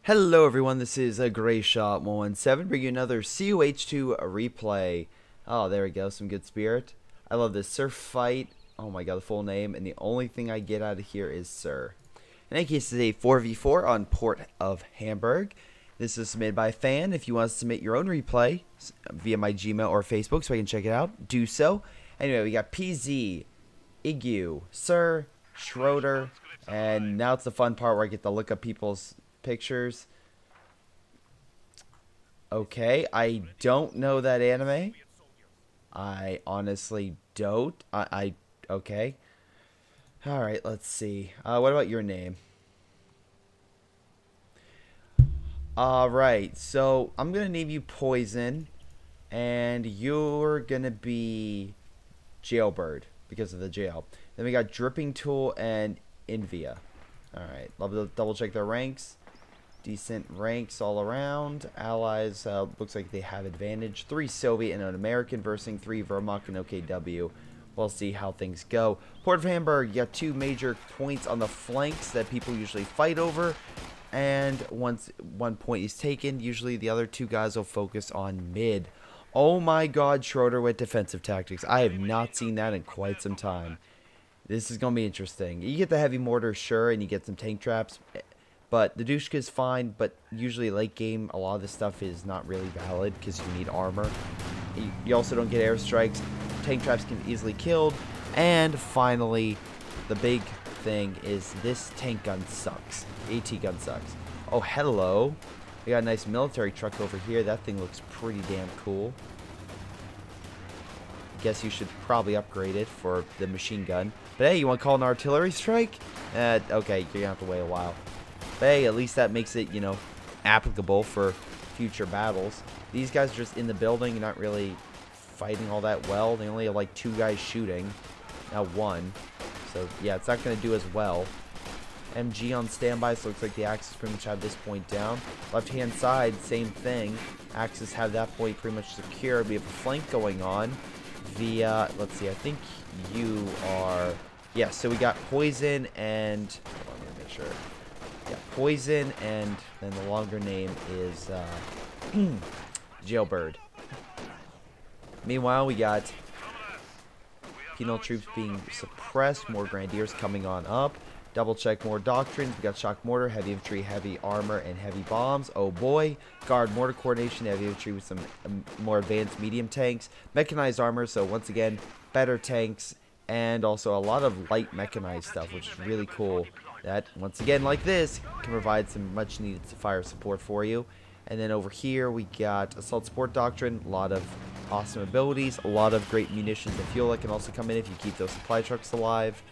Hello everyone, this is a Greyshot 117 bringing you another COH2 replay. Oh, there we go, some good spirit. I love this surf fight. Oh my god, the full name, and the only thing I get out of here is Sir. In any case, it's a 4v4 on Port of Hamburg. This is submitted by a fan. If you want to submit your own replay via my Gmail or Facebook so I can check it out, do so. Anyway, we got PZ, Igu, Sir, Schroeder, and now it's the fun part where I get to look up people's pictures. Okay, I don't know that anime. I honestly don't. Okay. Alright, let's see. What about your name? Alright, so I'm gonna name you Poison, and you're gonna be Jailbird because of the jail. Then we got Dripping Tool and Invia. Alright, love to double check their ranks. Decent ranks all around. Allies, looks like they have advantage. 3 Soviet and an American versus 3 Wehrmacht and OKW. We'll see how things go. Port of Hamburg, you got 2 major points on the flanks that people usually fight over. And once one point is taken, usually the other 2 guys will focus on mid. Oh my god, Schroeder with defensive tactics. I have not seen that in quite some time. This is going to be interesting. You get the heavy mortar, sure, and you get some tank traps. But the Dushka is fine, but usually late game, a lot of this stuff is not really valid because you need armor. You also don't get airstrikes. Tank traps can be easily killed. And finally, the big thing is this tank gun sucks. AT gun sucks. Oh, hello. We got a nice military truck over here. That thing looks pretty damn cool. Guess you should probably upgrade it for the machine gun. But hey, you want to call an artillery strike? Okay, you're going to have to wait a while. But hey, at least that makes it, you know, applicable for future battles. These guys are just in the building, not really fighting all that well. They only have like 2 guys shooting. Now 1. So yeah, it's not going to do as well. MG on standby, so it looks like the Axis pretty much have this point down. Left hand side, same thing. Axis have that point pretty much secure. We have a flank going on via, let's see, I think you are, yeah, so we got Poison and, hold on, let me make sure. Yeah, Poison, and then the longer name is Jailbird. Meanwhile, we got penal troops being suppressed, more Grenadiers coming on up. Double check more doctrines. We got shock mortar, heavy infantry, heavy armor, and heavy bombs. Oh boy. Guard mortar coordination, heavy infantry with some more advanced medium tanks. Mechanized armor, so once again, better tanks, and also a lot of light mechanized stuff, which is really cool. That, once again, like this, can provide some much needed fire support for you. And then over here, we got assault support doctrine, a lot of awesome abilities, a lot of great munitions and fuel that can also come in if you keep those supply trucks alive.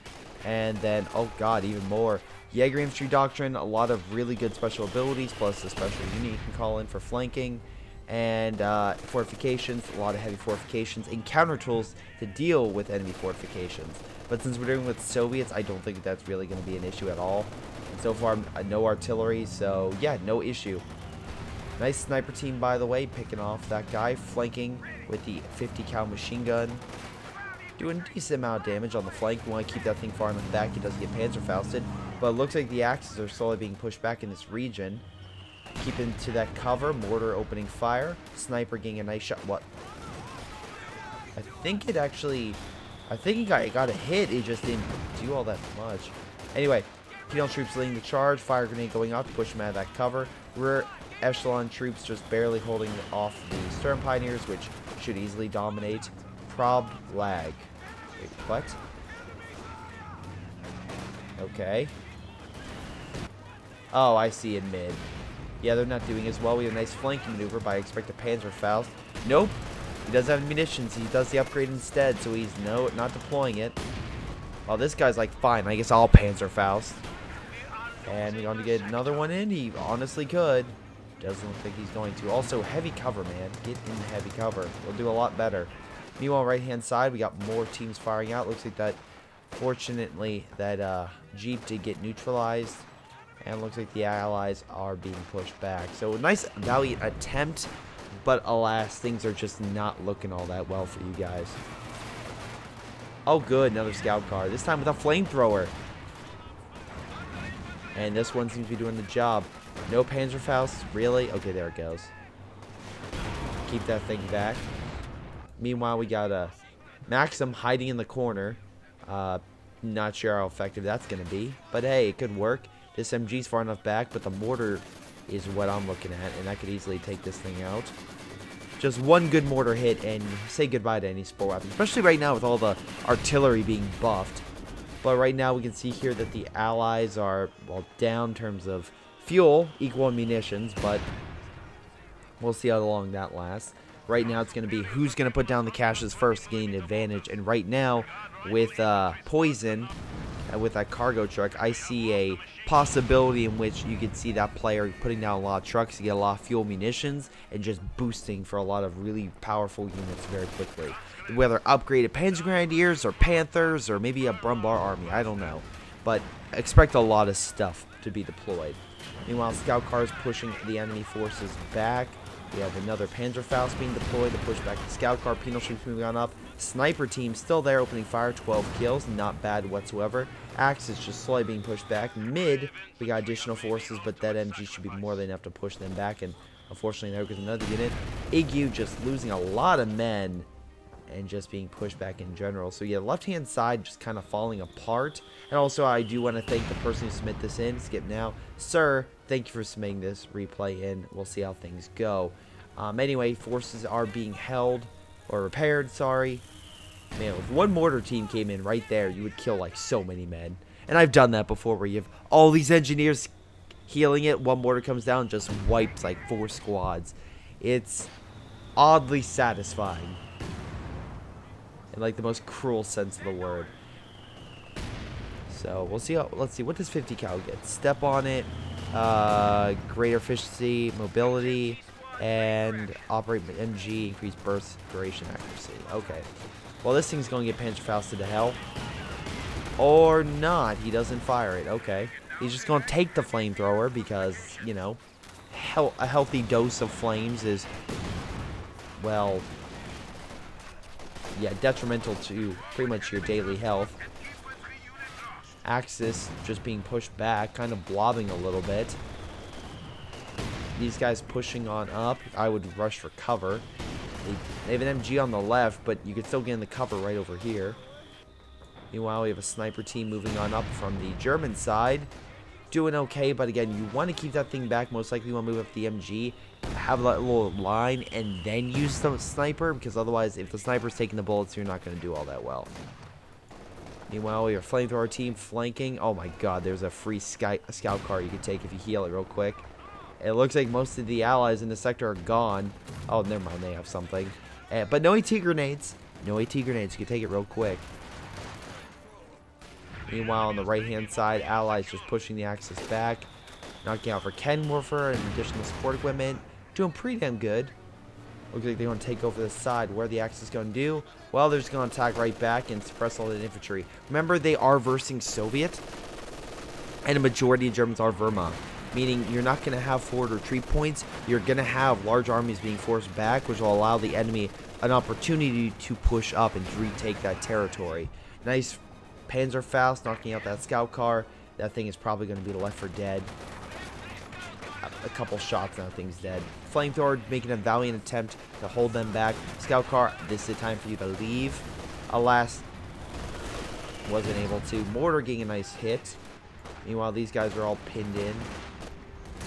And then, oh god, even more. Jaeger infantry doctrine, a lot of really good special abilities, plus a special unit you can call in for flanking. And fortifications, a lot of heavy fortifications, and counter tools to deal with enemy fortifications. But since we're dealing with Soviets, I don't think that's really going to be an issue at all. And so far, no artillery, so yeah, no issue. Nice sniper team, by the way, picking off that guy, flanking with the 50 cal machine gun. Doing a decent amount of damage on the flank. We want to keep that thing far in the back. He doesn't get Panzerfausted. But it looks like the Axis are slowly being pushed back in this region. Keeping to that cover. Mortar opening fire. Sniper getting a nice shot. What? I think it actually... I think he got a hit. It just didn't do all that much. Anyway, penal troops leading the charge. Fire grenade going out to push them out of that cover. Rear echelon troops just barely holding off the Stern Pioneers, which should easily dominate. Prob lag. Wait, what? Okay. Oh, I see in mid. Yeah, they're not doing as well. We have a nice flanking maneuver, but I expect a Panzerfaust. Nope. He doesn't have munitions. He does the upgrade instead, so he's not deploying it. Well, this guy's like, fine, I guess I'll Panzerfaust. And we're going to get another one in. He honestly could. Doesn't look like he's going to. Also, heavy cover, man. Get in heavy cover. We'll do a lot better. Meanwhile, right-hand side, we got more teams firing out. Looks like that, fortunately, that Jeep did get neutralized. And looks like the Allies are being pushed back. So, a nice, valiant attempt. But, alas, things are just not looking all that well for you guys. Oh, good. Another scout car. This time with a flamethrower. And this one seems to be doing the job. No Panzerfaust? Really? Okay, there it goes. Keep that thing back. Meanwhile, we got a Maxim hiding in the corner. Not sure how effective that's going to be. But hey, it could work. This MG's far enough back, but the mortar is what I'm looking at. And I could easily take this thing out. Just one good mortar hit and say goodbye to any support weapon. Especially right now with all the artillery being buffed. But right now we can see here that the allies are, well, down in terms of fuel, equal in munitions. But we'll see how long that lasts. Right now it's going to be who's going to put down the caches first to gain an advantage. And right now with Poison and with that cargo truck, I see a possibility in which you could see that player putting down a lot of trucks to get a lot of fuel munitions and just boosting for a lot of really powerful units very quickly. Whether upgraded Panzer Grenadiers or Panthers or maybe a Brumbar army, I don't know. But expect a lot of stuff to be deployed. Meanwhile, scout cars pushing the enemy forces back. We have another Panzerfaust being deployed to push back the scout car. Penal troops moving on up. Sniper team still there opening fire. 12 kills. Not bad whatsoever. Axis just slowly being pushed back. Mid, we got additional forces, but that MG should be more than enough to push them back. And unfortunately, there goes another unit. Igu just losing a lot of men and just being pushed back in general. So yeah, left-hand side just kind of falling apart. And also, I do want to thank the person who submitted this in. Skip now. Sir, thank you for submitting this replay in. We'll see how things go. Anyway, forces are being held, or repaired, sorry. Man, if one mortar team came in right there, you would kill like so many men. And I've done that before where you have all these engineers healing it. One mortar comes down and just wipes like 4 squads. It's oddly satisfying. In like the most cruel sense of the word. So we'll see how, let's see, what does 50 cal get? Step on it, greater efficiency, mobility, and operate MG, increase burst, duration, accuracy. Okay. Well, this thing's going to get Panzerfausted to hell. Or not. He doesn't fire it. Okay. He's just going to take the flamethrower because, you know, a healthy dose of flames is, well, yeah, detrimental to pretty much your daily health. Axis just being pushed back, kind of blobbing a little bit. These guys pushing on up. I would rush for cover. They have an MG on the left, but you could still get in the cover right over here. Meanwhile, we have a sniper team moving on up from the German side. Doing okay, but again, you want to keep that thing back. Most likely you want to move up the MG, have that little line, and then use the sniper, because otherwise, if the sniper's taking the bullets, you're not going to do all that well. Meanwhile, we have a flamethrower team flanking. Oh my god, there's a free scout car you can take if you heal it real quick. It looks like most of the allies in the sector are gone. Oh, never mind, they have something. But no AT grenades. No AT grenades, you can take it real quick. Meanwhile, on the right-hand side, allies just pushing the Axis back. Knocking out for Kenwerfer and additional support equipment. Doing pretty damn good. Looks like they're going to take over the side. What are the Axis going to do? Well, they're just going to attack right back and suppress all the infantry. Remember, they are versing Soviet. And a majority of Germans are Wehrmacht. Meaning, you're not going to have forward retreat points. You're going to have large armies being forced back, which will allow the enemy an opportunity to push up and retake that territory. Nice Panzerfaust knocking out that scout car. That thing is probably going to be left for dead. A couple shots and that thing's dead. Flamethrower making a valiant attempt to hold them back. Scout car, this is the time for you to leave. Alas, wasn't able to. Mortar getting a nice hit. Meanwhile, these guys are all pinned in.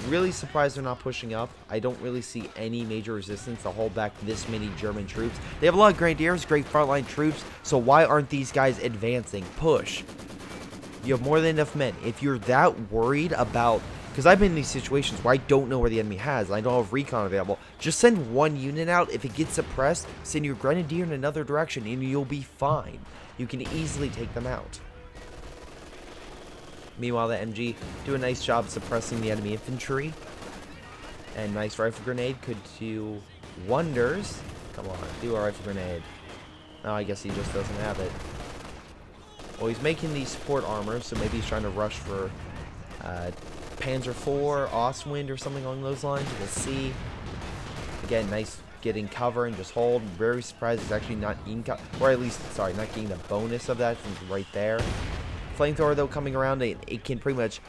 Really surprised they're not pushing up. I don't really see any major resistance to hold back this many German troops. They have a lot of grenadiers, great frontline troops, so why aren't these guys advancing? Push. You have more than enough men. If you're that worried about... Because I've been in these situations where I don't know where the enemy has, and I don't have recon available. Just send one unit out. If it gets suppressed, send your grenadier in another direction, and you'll be fine. You can easily take them out. Meanwhile, the MG do a nice job suppressing the enemy infantry. And nice rifle grenade could do wonders. Come on, do a rifle grenade. No, I guess he just doesn't have it. Well, he's making these support armor, so maybe he's trying to rush for Panzer IV, Ostwind, or something along those lines. We'll see. Again, nice getting cover and just hold. Very surprised he's actually not getting or at least, sorry, not getting the bonus of that from right there. Flamethrower, though, coming around, it can pretty much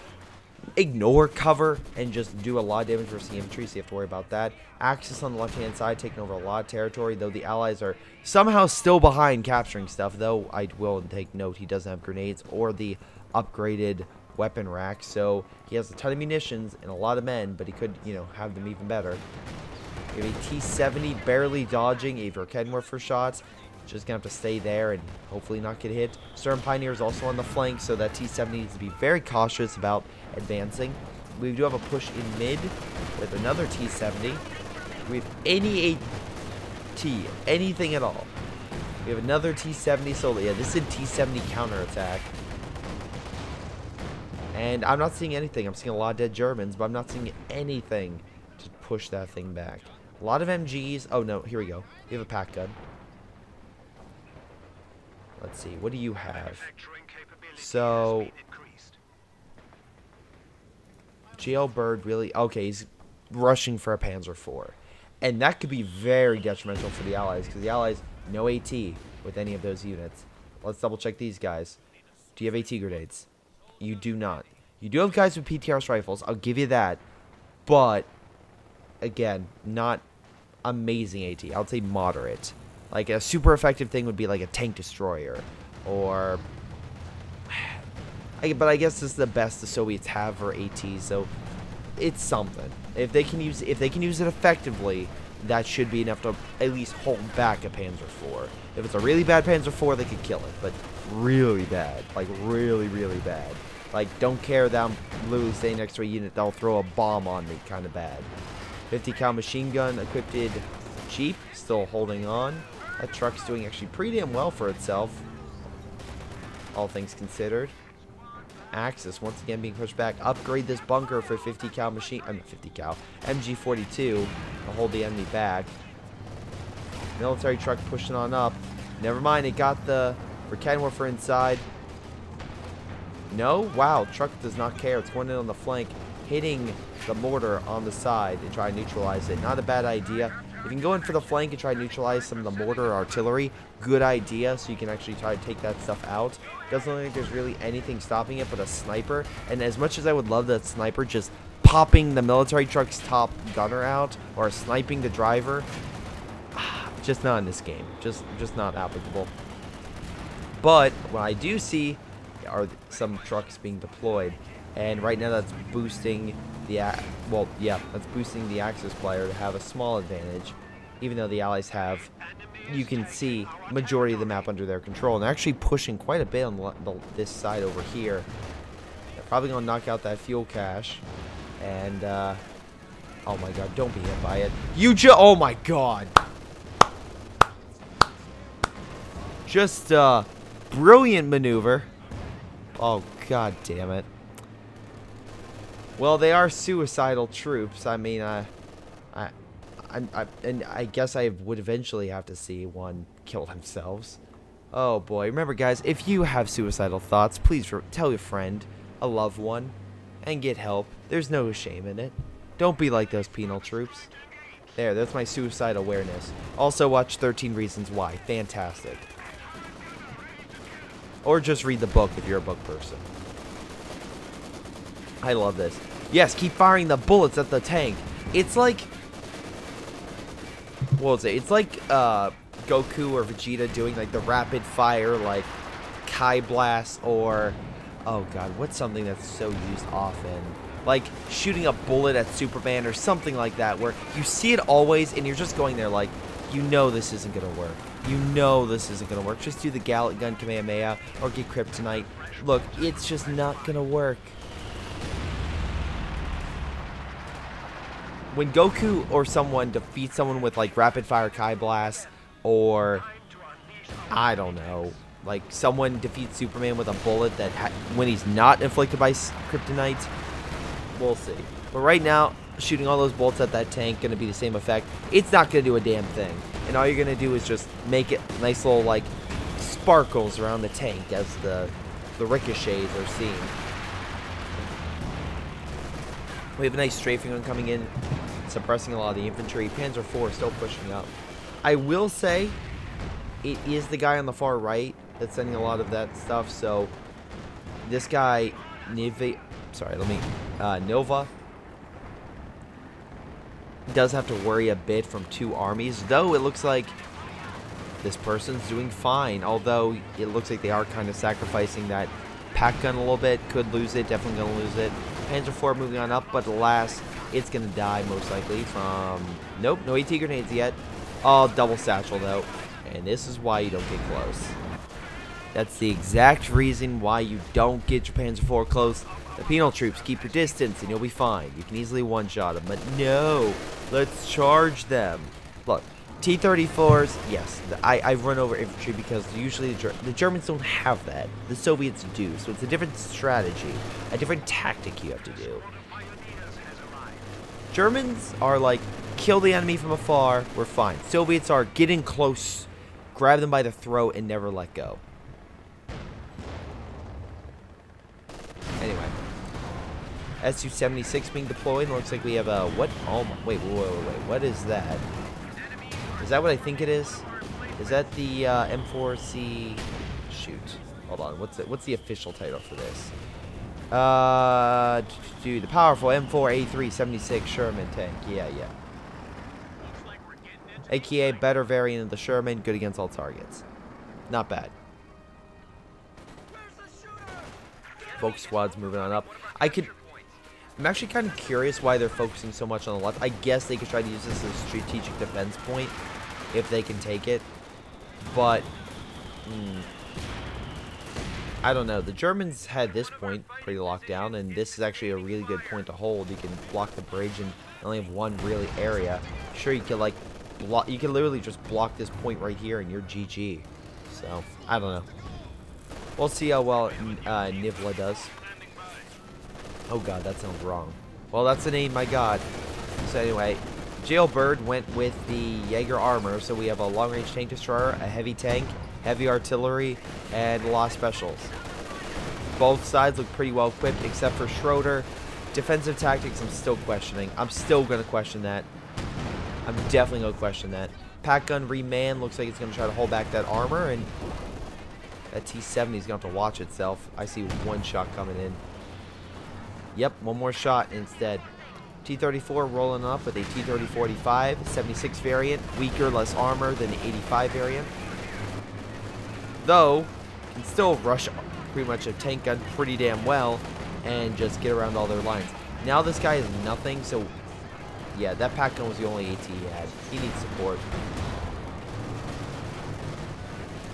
ignore cover and just do a lot of damage versus the infantry, so you have to worry about that. Axis on the left-hand side taking over a lot of territory, though the allies are somehow still behind capturing stuff, though I will take note he doesn't have grenades or the upgraded weapon rack, so he has a ton of munitions and a lot of men, but he could, you know, have them even better. We have a T-70 barely dodging a Verkenwer for shots. Just gonna have to stay there and hopefully not get hit. Stern Pioneer is also on the flank, so that T-70 needs to be very cautious about advancing. We do have a push in mid with another T-70. We have any AT, anything at all. We have another T-70 solo. Yeah, this is a T-70 counterattack. And I'm not seeing anything. I'm seeing a lot of dead Germans, but I'm not seeing anything to push that thing back. A lot of MGs. Oh, no. Here we go. We have a pack gun. Let's see. What do you have? So, Jailbird really... Okay, he's rushing for a Panzer IV. And that could be very detrimental for the Allies, because the Allies, no AT with any of those units. Let's double check these guys. Do you have AT grenades? You do not. You do have guys with PTRS rifles. I'll give you that. But, again, not amazing AT. I would say moderate. Like, a super effective thing would be like a tank destroyer. Or... but I guess this is the best the Soviets have for AT, so it's something. If they can use it effectively, that should be enough to at least hold back a Panzer IV. If it's a really bad Panzer IV, they could kill it. But really bad. Like, really, really bad. Like, don't care that I'm literally staying next to a unit that'll throw a bomb on me kind of bad. 50 cal machine gun equipped cheap, still holding on. That truck's doing actually pretty damn well for itself, all things considered. Axis once again being pushed back. Upgrade this bunker for 50 cal machine, 50 cal MG42 to hold the enemy back. Military truck pushing on up. Never mind, it got the Verkenwerfer inside. No, wow, truck does not care. It's going in on the flank, hitting the mortar on the side and try to neutralize it. Not a bad idea. If you can go in for the flank and try to neutralize some of the mortar or artillery, good idea, so you can actually try to take that stuff out. Doesn't look like there's really anything stopping it but a sniper. And as much as I would love that sniper just popping the military truck's top gunner out or sniping the driver, just not in this game. Just not applicable. But what I do see are some trucks being deployed. And right now that's boosting the that's boosting the Axis player to have a small advantage, even though the Allies have, you can see, majority of the map under their control. And they're actually pushing quite a bit on this side over here. They're probably going to knock out that fuel cache. And, oh my god, don't be hit by it. Oh my god! Just, brilliant maneuver. Oh, god damn it. Well, they are suicidal troops. I mean, I guess I would eventually have to see one kill themselves. Oh boy. Remember, guys, if you have suicidal thoughts, please tell a friend, a loved one, and get help. There's no shame in it. Don't be like those penal troops. That's my suicide awareness. Also, watch 13 Reasons Why. Fantastic. Or just read the book if you're a book person. I love this. Yes, keep firing the bullets at the tank. It's like... What was it? It's like Goku or Vegeta doing like the rapid fire, like Kai Blast, or... Oh god, what's something that's so used often? Like shooting a bullet at Superman or something like that, where you see it always and you're just going there like, you know this isn't going to work. You know this isn't going to work. Just do the Gallet Gun Kamehameha or get Kryptonite. Look, it's just not going to work. When Goku or someone defeats someone with like rapid fire Kai Blast, or I don't know, like someone defeats Superman with a bullet that when he's not inflicted by Kryptonite, we'll see. But right now, shooting all those bolts at that tank gonna be the same effect. It's not gonna do a damn thing, and all you're gonna do is just make it nice little like sparkles around the tank as the ricochets are seen. We have a nice strafing gun coming in, suppressing a lot of the infantry. Panzer IV still pushing up. I will say, it is the guy on the far right that's sending a lot of that stuff. So, this guy, sorry, let me, Nova does have to worry a bit from 2 armies, though it looks like this person's doing fine, although it looks like they are kind of sacrificing that pack gun a little bit. Could lose it, definitely gonna lose it. Panzer IV moving on up, but alas, it's gonna die most likely from, nope, no AT grenades yet. Oh, double satchel though, and this is why you don't get close. That's the exact reason why you don't get your Panzer IV close. The penal troops, keep your distance and you'll be fine. You can easily one-shot them, but no, let's charge them. Look, T-34s, yes, I've run over infantry because usually the Germans don't have that. The Soviets do, so it's a different strategy, a different tactic you have to do. Germans are like, kill the enemy from afar, we're fine. Soviets are, get in close, grab them by the throat, and never let go. Anyway, Su-76 being deployed. Looks like we have a, what? Oh my, wait, what is that? Is that what I think it is? Is that the M4C? Shoot, hold on. What's the official title for this? Dude, the powerful M4A3 76 Sherman tank. Yeah. AKA better variant of the Sherman, good against all targets. Not bad. Focus squad's moving on up. I'm actually kind of curious why they're focusing so much on the left. I guess they could try to use this as a strategic defense point if they can take it. But, I don't know. The Germans had this point pretty locked down, and this is actually a really good point to hold. You can block the bridge and only have one really area. Sure, you could like block. You can literally just block this point right here, and you're GG. So I don't know. We'll see how well Nivla does. Oh god, that sounds wrong. Well, that's the name, my god. So anyway, Jailbird went with the Jaeger armor, so we have a long-range tank destroyer, a heavy tank, heavy artillery, and a lot of specials. Both sides look pretty well equipped, except for Schroeder. Defensive tactics, I'm still questioning. I'm still going to question that. I'm definitely going to question that. Pack gun reman looks like it's going to try to hold back that armor, and that T-70 is going to have to watch itself. I see one shot coming in. Yep, one more shot instead. T-34 rolling up with a T-30-45, 76 variant, weaker, less armor than the 85 variant. Though, can still rush pretty much a tank gun pretty damn well and just get around all their lines. Now this guy is nothing, so yeah, that pack gun was the only AT he had. He needs support.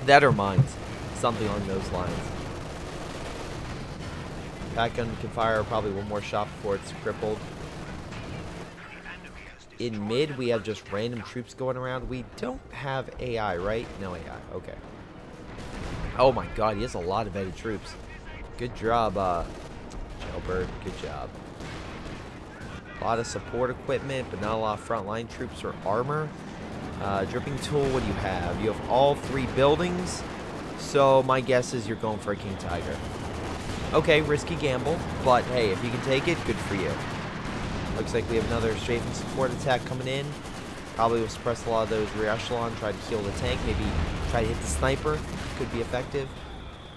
That or mines. Something along those lines. Pack gun can fire probably one more shot before it's crippled. In mid, we have just random troops going around. We don't have AI, right? No AI. Okay. Oh my god, he has a lot of vetted troops. Good job, Jailbird. Good job. A lot of support equipment, but not a lot of frontline troops or armor. Dripping tool, what do you have? You have all 3 buildings. So my guess is you're going for a King Tiger. Okay, risky gamble, but hey, if you can take it, good for you. Looks like we have another strafing support attack coming in. Probably will suppress a lot of those rear echelon, try to kill the tank, maybe try to hit the sniper. Could be effective.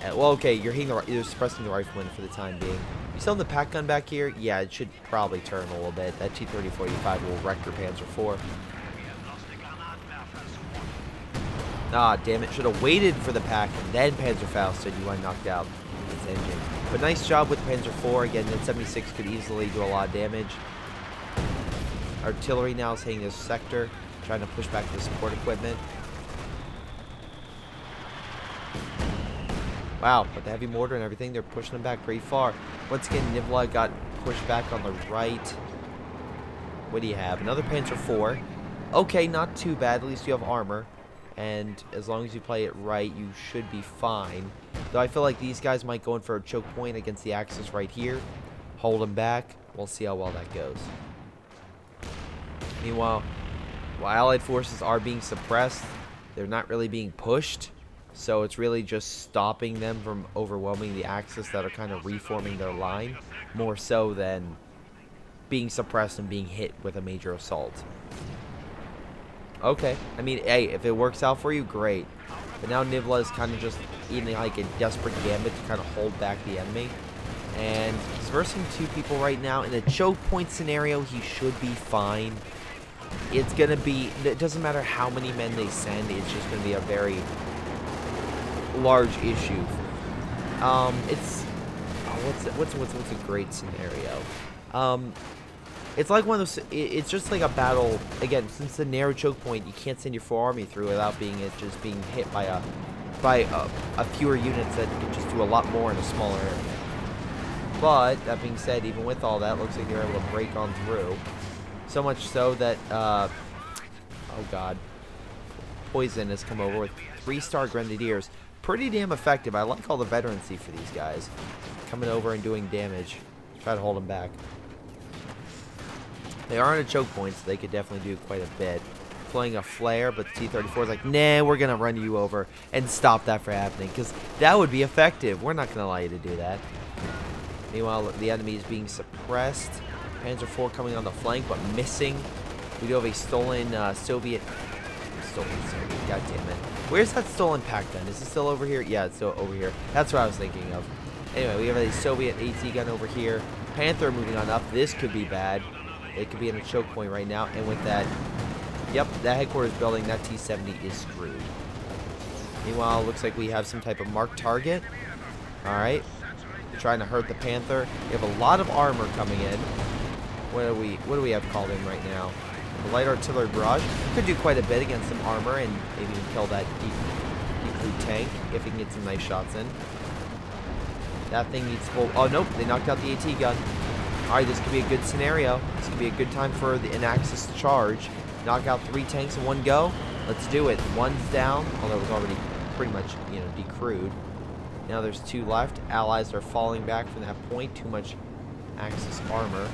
Well, okay, you're suppressing the rifleman for the time being. You still have the pack gun back here? Yeah, it should probably turn a little bit. That T-30-45 will wreck your Panzer IV. Ah, damn it. Should have waited for the pack and then Panzerfaust said you want knocked out its engine. But nice job with Panzer IV. Again, that 76 could easily do a lot of damage. Artillery now is hitting this sector, trying to push back the support equipment. Wow, with the heavy mortar and everything, they're pushing them back pretty far. Once again, Nivla got pushed back on the right. What do you have? Another Panzer IV. Okay, not too bad. At least you have armor. And as long as you play it right, you should be fine. Though I feel like these guys might go in for a choke point against the Axis right here. Hold them back. We'll see how well that goes. Meanwhile, while Allied forces are being suppressed, they're not really being pushed. So it's really just stopping them from overwhelming the Axis that are kind of reforming their line. More so than being suppressed and being hit with a major assault. Okay, I mean, hey, if it works out for you, great. But now Nivla is kind of just eating like a desperate gambit to kind of hold back the enemy. And he's versing 2 people right now. In a choke point scenario, he should be fine. It's going to be... It doesn't matter how many men they send. It's just going to be a very large issue. It's... what's a great scenario? It's like one of those... It's just like a battle... Again, since the narrow choke point, you can't send your full army through without being hit by a fewer units that can just do a lot more in a smaller area. But, that being said, even with all that, looks like they're able to break on through. So much so that, oh god, Poison has come over with 3-star Grenadiers. Pretty damn effective. I like all the veterancy for these guys. Coming over and doing damage. Try to hold them back. They are in a choke point, so they could definitely do quite a bit. Playing a flare, but the T-34 is like, nah, we're going to run you over and stop that from happening, because that would be effective. We're not going to allow you to do that. Meanwhile, the enemy is being suppressed. Panzer IV coming on the flank, but missing. We do have a stolen Soviet. God damn it. Where's that stolen pack gun? Is it still over here? Yeah, it's still over here. That's what I was thinking of. Anyway, we have a Soviet AT gun over here. Panther moving on up. This could be bad. It could be in a choke point right now. And with that, yep, that headquarters building, that T-70 is screwed. Meanwhile, it looks like we have some type of marked target. Alright. Trying to hurt the Panther. We have a lot of armor coming in. What do we have called in right now? The light artillery barrage could do quite a bit against some armor and maybe even kill that deep crew tank if he can get some nice shots in. That thing needs full. Oh nope, they knocked out the AT gun. Alright, this could be a good scenario. This could be a good time for an Axis to charge. Knock out 3 tanks in one go. Let's do it. One's down, although it was already pretty much, decrewed. Now there's 2 left. Allies are falling back from that point. Too much Axis armor.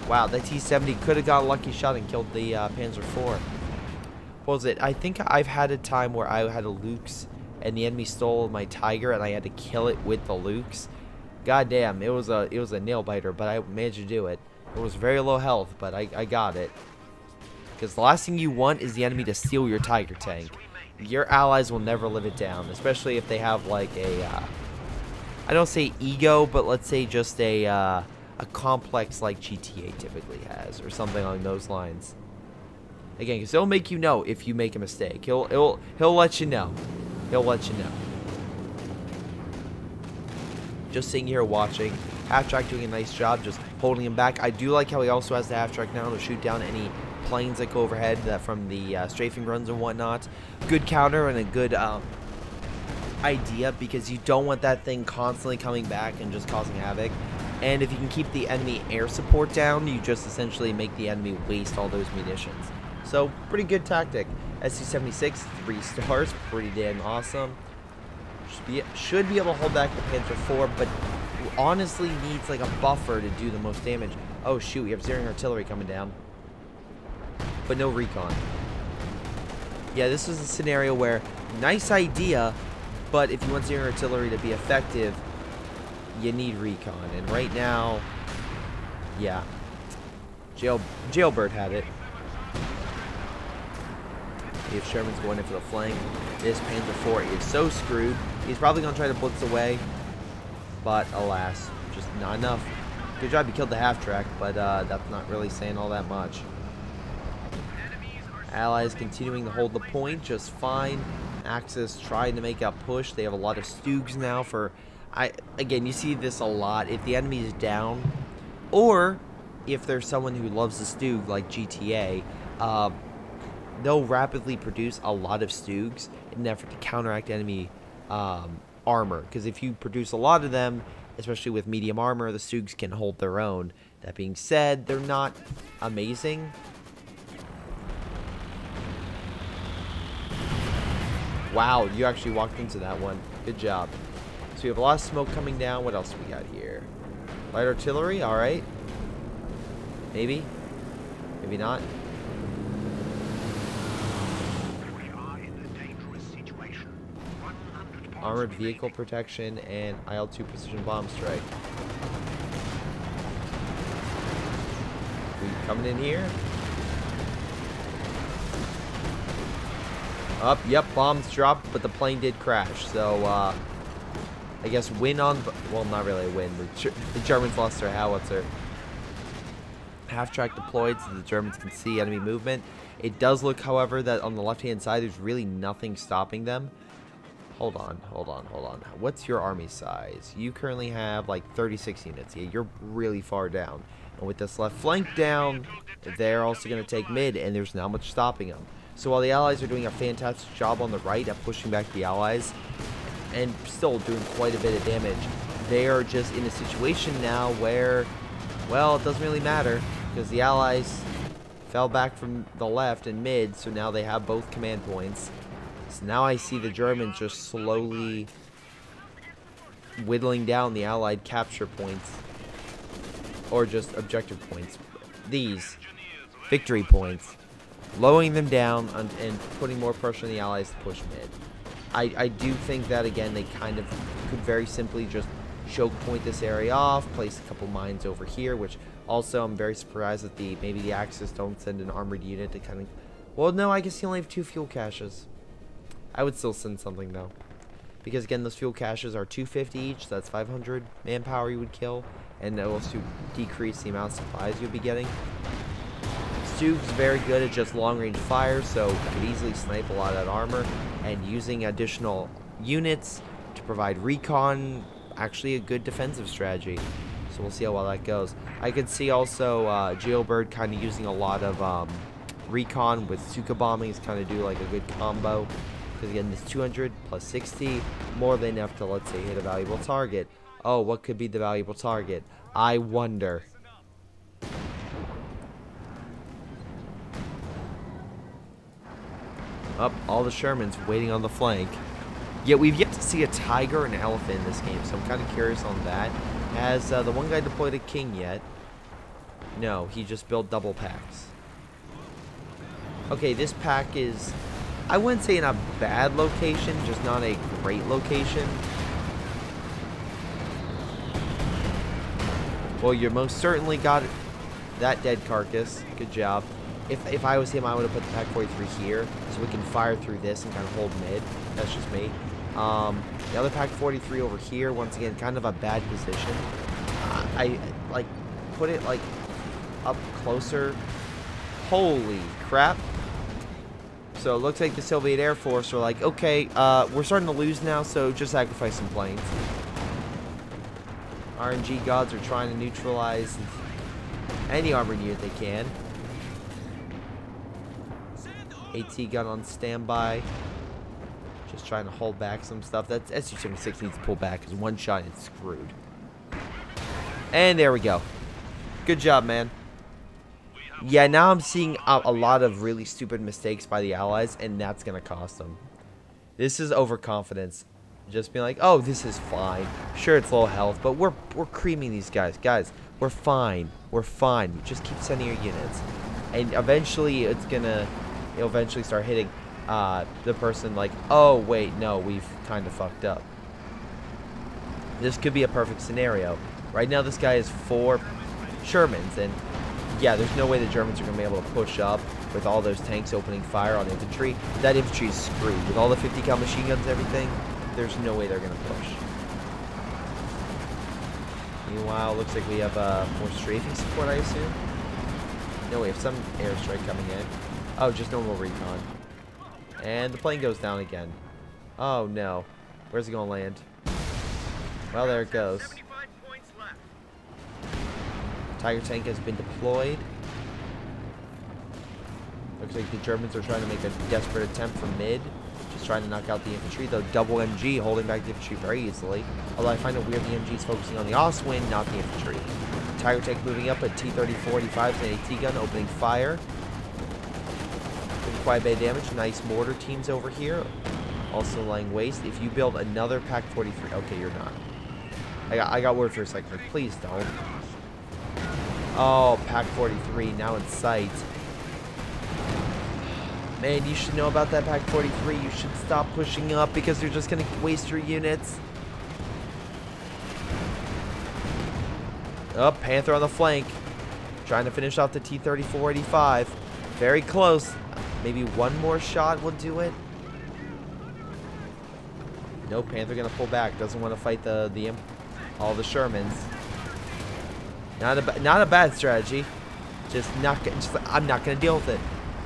Wow, that T-70 could have got a lucky shot and killed the Panzer IV. What was it? I think I've had a time where I had a Lukes and the enemy stole my Tiger and I had to kill it with the Lukes. God damn, it was a nail biter, but I managed to do it. It was very low health, but I got it. Because the last thing you want is the enemy to steal your Tiger tank. Your allies will never live it down, especially if they have like a, I don't say ego, but let's say just a complex like GTA typically has, or something along those lines. Again, because he'll make you know if you make a mistake. He'll let you know. He'll let you know. Just sitting here watching. Half-track doing a nice job, just holding him back. I do like how he also has the half-track now to shoot down any planes that go overhead that from the strafing runs and whatnot. Good counter and a good idea, because you don't want that thing constantly coming back and just causing havoc. And if you can keep the enemy air support down, you just essentially make the enemy waste all those munitions. So, pretty good tactic. SC-76, 3 stars, pretty damn awesome. Should be able to hold back the Panzer IV, but honestly needs like a buffer to do the most damage. Oh shoot, we have Zeering artillery coming down. But no recon. Yeah, this is a scenario where, nice idea, but if you want Zeering artillery to be effective, you need recon. And right now, yeah, Jailbird had it. If Sherman's going in for the flank, this Panzer IV is so screwed. He's probably going to try to blitz away, but alas, just not enough. Good job, you killed the half-track, but that's not really saying all that much. Allies continuing to hold the point just fine. Axis trying to make a push. They have a lot of Stugs now for... Again, you see this a lot. If the enemy is down, or if there's someone who loves the Stug, like GTA, they'll rapidly produce a lot of Stugs in an effort to counteract enemy armor. Because if you produce a lot of them, especially with medium armor, the Stugs can hold their own. That being said, they're not amazing. Wow, you actually walked into that one. Good job. So we have a lot of smoke coming down. What else we got here? Light artillery, alright. Maybe. Maybe not. Armored vehicle protection and IL-2 precision bomb strike. We coming in here? Up, yep, bombs dropped, but the plane did crash. So, I guess, win on... Well, not really a win. The Germans lost their howitzer. Half-track deployed so the Germans can see enemy movement. It does look, however, that on the left-hand side, there's really nothing stopping them. Hold on. What's your army size? You currently have, like, 36 units. Yeah, you're really far down. And with this left flank down, they're also going to take mid, and there's not much stopping them. So while the Allies are doing a fantastic job on the right at pushing back the Allies, and still doing quite a bit of damage, they are just in a situation now where, well, it doesn't really matter, because the Allies fell back from the left and mid, so now they have both command points. So now I see the Germans just slowly whittling down the Allied capture points, or just objective points. These victory points, lowering them down and putting more pressure on the Allies to push mid. I do think that, again, they kind of could very simply just choke point this area off, place a couple mines over here, which also I'm very surprised that maybe the Axis don't send an armored unit to kind of... Well, no, I guess you only have 2 fuel caches. I would still send something, though. Because, again, those fuel caches are 250 each, so that's 500 manpower you would kill, and that will also decrease the amount of supplies you'll be getting. Stu's very good at just long-range fire, so you could easily snipe a lot of that armor, and using additional units to provide recon, actually a good defensive strategy. So we'll see how well that goes. I could see also Jailbird kind of using a lot of recon with Suka bombing to kind of do like a good combo. Because again, this 200 plus 60, more than enough to, let's say, hit a valuable target. Oh, what could be the valuable target? I wonder. Up, all the Shermans waiting on the flank. Yet we've yet to see a tiger or an elephant in this game, so I'm kind of curious on that. Has the one guy deployed a king yet? No, he just built double packs. Okay, this pack is, I wouldn't say in a bad location, just not a great location. Well, you most certainly got that dead carcass. Good job. If I was him, I would have put the pack 43 here, so we can fire through this and kind of hold mid. That's just me. The other pack 43 over here, once again, kind of a bad position. I like put it like up closer. Holy crap. So it looks like the Soviet Air Force are like, okay, we're starting to lose now, so just sacrifice some planes. RNG gods are trying to neutralize any armored unit they can. AT gun on standby. Just trying to hold back some stuff. That's SU-76 needs to pull back because one shot it's screwed. And there we go. Good job, man. Yeah, now I'm seeing a lot of really stupid mistakes by the Allies, and that's gonna cost them. This is overconfidence. Just being like, oh, this is fine. Sure, it's low health, but we're creaming these guys. Guys, we're fine. We're fine. Just keep sending your units, and eventually it'll eventually start hitting the person like, oh wait, no, we've kind of fucked up. This could be a perfect scenario. Right now this guy has 4 Shermans, and yeah, there's no way the Germans are going to be able to push up with all those tanks opening fire on infantry. That infantry is screwed. With all the 50 cal machine guns and everything, there's no way they're going to push. Meanwhile, looks like we have more strafing support, I assume. No, we have some airstrike coming in. Oh, just normal recon. And the plane goes down again. Oh, no. Where's it going to land? Well, there it goes. Tiger tank has been deployed. Looks like the Germans are trying to make a desperate attempt from mid. Just trying to knock out the infantry, though double MG holding back the infantry very easily. Although I find it weird the MG is focusing on the Oswin, not the infantry. Tiger tank moving up, a T-30-45 and AT gun opening fire. Quite a bit of damage. Nice mortar teams over here. Also laying waste. If you build another Pack 43... Okay, you're not. I got word for a second. Like, please don't. Oh, Pack 43 now in sight. Man, you should know about that Pack 43. You should stop pushing up because you're just going to waste your units. Oh, Panther on the flank. Trying to finish off the T-34-85. Very close. Maybe one more shot will do it. No, Panther gonna pull back. Doesn't want to fight all the Shermans. Not a bad strategy. I'm not gonna deal with it.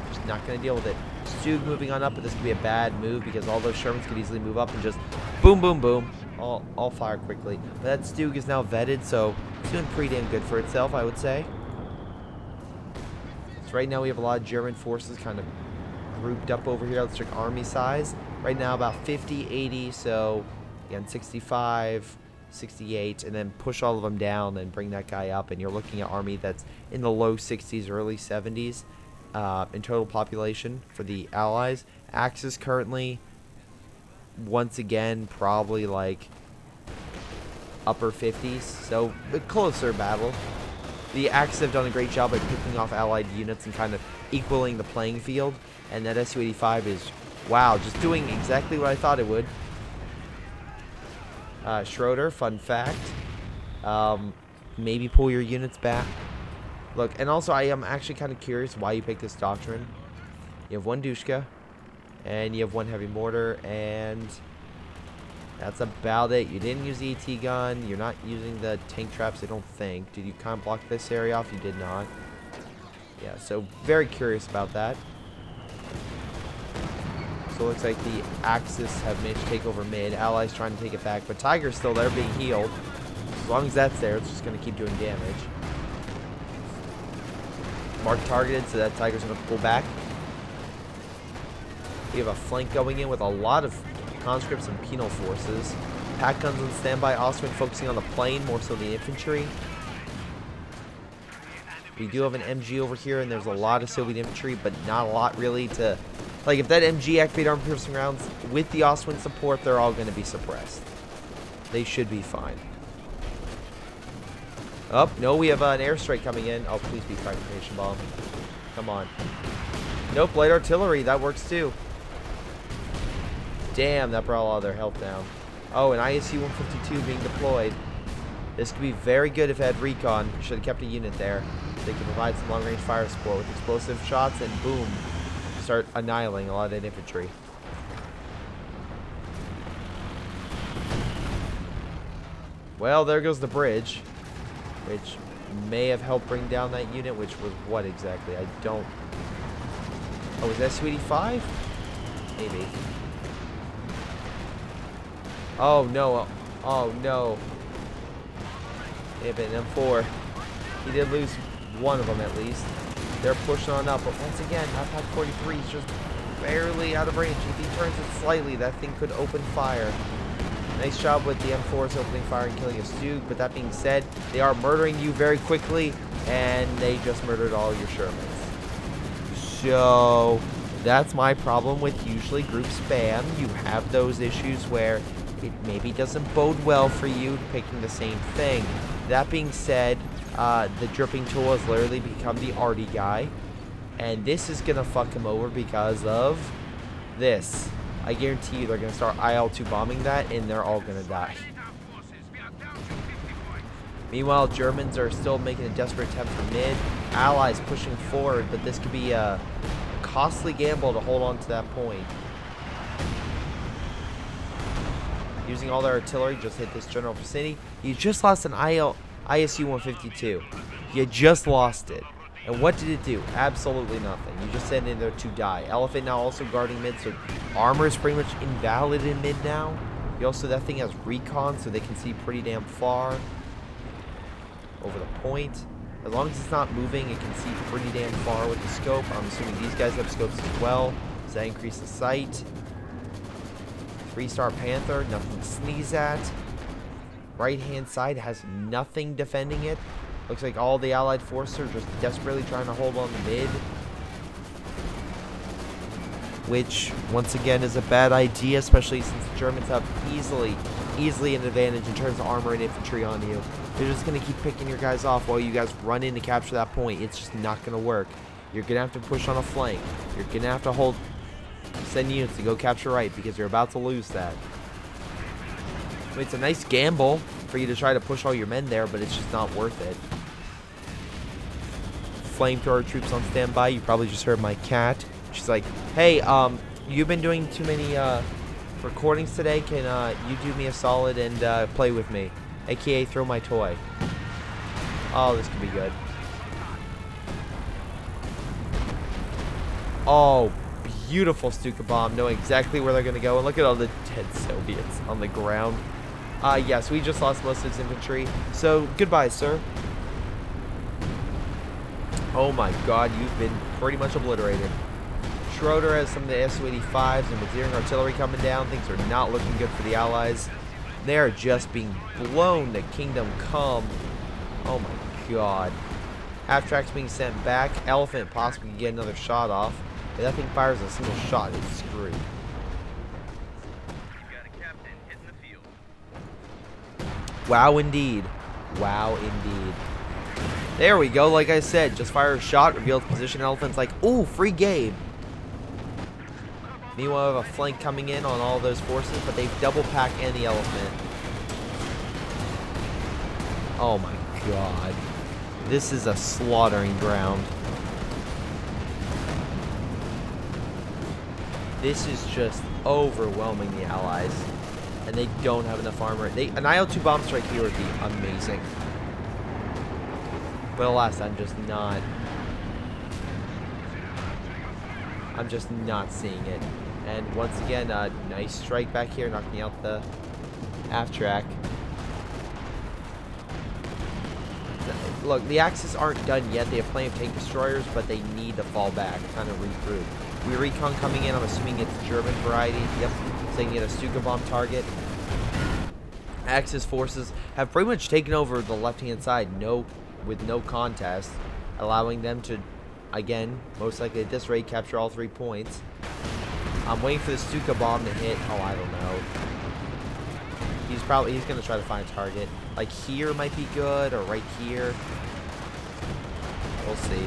Just not gonna deal with it. Stug moving on up, but this could be a bad move because all those Shermans could easily move up and just boom, boom, boom. All fire quickly. But that Stug is now vetted, so it's doing pretty damn good for itself, I would say. So right now we have a lot of German forces kind of grouped up over here. Let's check army size. Right now about 50, 80, so again 65, 68, and then push all of them down and bring that guy up, and you're looking at army that's in the low 60s, early 70s in total population for the Allies. Axis currently, once again, probably like upper 50s, so a closer battle. The Axis have done a great job at picking off Allied units and kind of equaling the playing field, and that Su-85 is, wow, just doing exactly what I thought it would. Schroeder, fun fact, maybe pull your units back. Look, and also I am actually kind of curious why you picked this doctrine. You have one Dushka, and you have one heavy mortar, and that's about it. You didn't use the AT gun. You're not using the tank traps, I don't think. Did you kind of block this area off? You did not. Yeah, so very curious about that. So it looks like the Axis have managed to take over mid. Allies trying to take it back, but Tiger's still there being healed. As long as that's there, it's just going to keep doing damage. Mark targeted, so that Tiger's going to pull back. We have a flank going in with a lot of conscripts and penal forces. Pack guns on standby. Austrian focusing on the plane, more so the infantry. We do have an MG over here, and there's a lot of Soviet infantry, but not a lot really to... Like, if that MG activate armor-piercing rounds with the Austrian support, they're all going to be suppressed. They should be fine. Oh, no, we have an airstrike coming in. Oh, please be fragmentation bomb. Come on. Nope, light artillery. That works, too. Damn, that brought a lot of their health down. Oh, an ISU-152 being deployed. This could be very good if it had recon. Should have kept a unit there. They can provide some long-range fire support with explosive shots, and boom, start annihilating a lot of that infantry. Well, there goes the bridge, which may have helped bring down that unit, which was what exactly? I don't... Oh, was that Su-85? Maybe. Oh, no. Oh, no. It had been M4. He did lose one of them, at least. They're pushing on up, but once again, Pack 43 is just barely out of range. If he turns it slightly, that thing could open fire. Nice job with the M4s opening fire and killing a Stug, but that being said, they are murdering you very quickly, and they just murdered all your Shermans. So, that's my problem with usually group spam. You have those issues where it maybe doesn't bode well for you picking the same thing. That being said, the dripping tool has literally become the arty guy, and this is gonna fuck him over because of this. I guarantee you they're gonna start IL-2 bombing that, and they're all gonna die. Meanwhile, Germans are still making a desperate attempt for mid. Allies pushing forward, but this could be a costly gamble to hold on to that point. Using all their artillery, just hit this general vicinity. You just lost an ISU-152. You just lost it. And what did it do? Absolutely nothing. You just sent in there to die. Elephant now also guarding mid, so armor is pretty much invalid in mid now. You also, that thing has recon, so they can see pretty damn far over the point. As long as it's not moving, it can see pretty damn far with the scope. I'm assuming these guys have scopes as well. Does that increase the sight? 3-star Panther, nothing to sneeze at. Right-hand side has nothing defending it. Looks like all the Allied forces are just desperately trying to hold on to mid. Which, once again, is a bad idea, especially since the Germans have easily an advantage in terms of armor and infantry on you. They're just going to keep picking your guys off while you guys run in to capture that point. It's just not going to work. You're going to have to push on a flank. You're going to have to send units to go capture right because you're about to lose that. I mean, it's a nice gamble for you to try to push all your men there, but it's just not worth it. Flamethrower troops on standby. You probably just heard my cat. She's like, hey, you've been doing too many recordings today, can you do me a solid and play with me? AKA throw my toy. Oh, this could be good. Oh, beautiful Stuka bomb, knowing exactly where they're going to go. And look at all the dead Soviets on the ground. Yes, we just lost most of his infantry. So, goodbye, sir. Oh my god, you've been pretty much obliterated. Schroeder has some of the Su-85s and with Deering artillery coming down, things are not looking good for the Allies. They are just being blown to Kingdom Come. Oh my god. Half-tracks being sent back. Elephant possibly can get another shot off. If that thing fires a single shot, it's screwed. Wow, indeed. Wow, indeed. There we go. Like I said, just fire a shot, reveal its position. Elephant's like, ooh, free game. Meanwhile, we have a flank coming in on all those forces, but they've double packed and the Elephant. Oh my god. This is a slaughtering ground. This is just overwhelming the Allies. And they don't have enough armor. An IL-2 bomb strike here would be amazing. But alas, I'm just not seeing it. And once again, a nice strike back here, knocking out the half-track. Look, the Axis aren't done yet. They have plenty of tank destroyers, but they need to fall back, kind of regroup. We recon coming in. I'm assuming it's German variety. Yep, so they can get a Stuka bomb target. Axis forces have pretty much taken over the left-hand side, with no contest, allowing them to, again, most likely at this rate, capture all 3 points. I'm waiting for the Stuka bomb to hit. Oh, I don't know. He's gonna try to find a target. Like here might be good, or right here. We'll see.